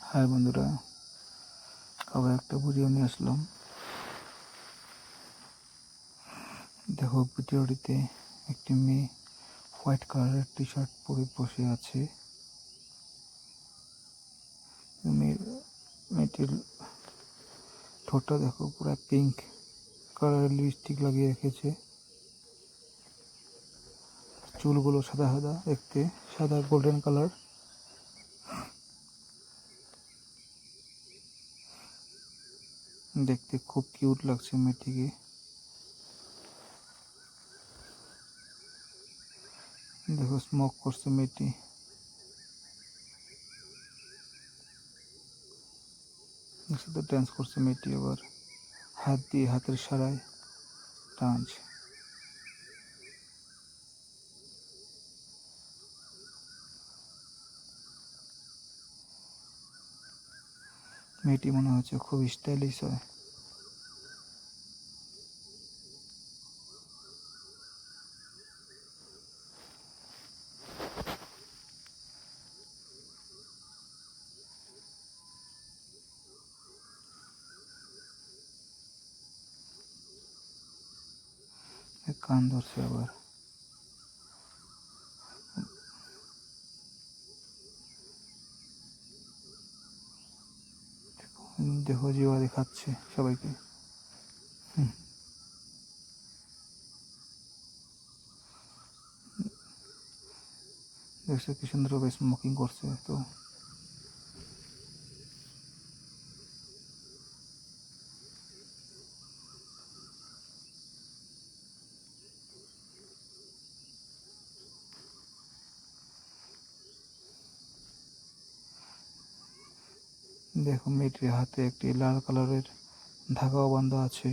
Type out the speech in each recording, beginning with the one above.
High বন্ধুরা, আবার একটা ভিডিও নিয়ে আসলাম। দেখো, ভিডিওটিতে একটি মেয়ে হোয়াইট কালারের টি শার্ট পরে বসে আছে। মেয়েটির ঠোঁটটা দেখো, পুরো পিঙ্ক কালারের লিপস্টিক লাগিয়ে রেখেছে। চুলগুলো সাদা সাদা দেখতে, সাদা গোল্ডেন কালার। দেখতে খুব কিউট লাগছে মেয়েটিকে। দেখো, স্মোক করছে মেয়েটি। একসাথে ডান্স করছে মেয়েটি। আবার হাত দিয়ে হাতের সারায় টানছে। মেয়েটি মনে হচ্ছে খুব স্টাইলিশ হয়। কান ধরছে আবার। দেখো, জিওয়া দেখাচ্ছে সবাইকে। দেখছো কি সুন্দরভাবে স্মোকিং করছে। তো দেখো, মেয়েটির হাতে একটি লাল কালারের ধাগাও বাঁধা আছে,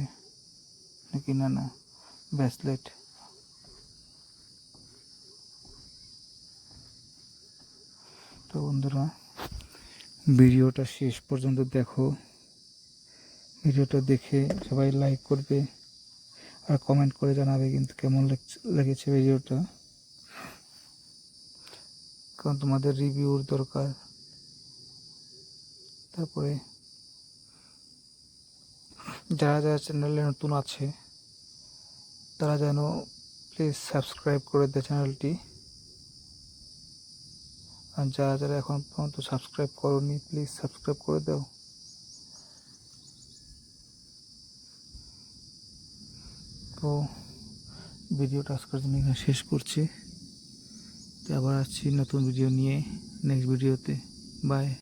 নাকি না না ব্রেসলেট। তো বন্ধুরা, ভিডিওটা শেষ পর্যন্ত দেখো। ভিডিওটা দেখে সবাই লাইক করবে আর কমেন্ট করে জানাবে কিন্তু কেমন লেগেছে ভিডিওটা, কারণ তোমাদের রিভিউর দরকার। তারপরে যারা যারা চ্যানেলে নতুন আছে তারা যেন প্লিজ সাবস্ক্রাইব করে দেয় চ্যানেলটি। আর যারা যারা এখন পর্যন্ত সাবস্ক্রাইব করোনি, প্লিজ সাবস্ক্রাইব করে দাও। তো ভিডিওটা আজকের জন্য এখানে শেষ করছি। তো আবার আসছি নতুন ভিডিও নিয়ে নেক্সট ভিডিওতে। বাই।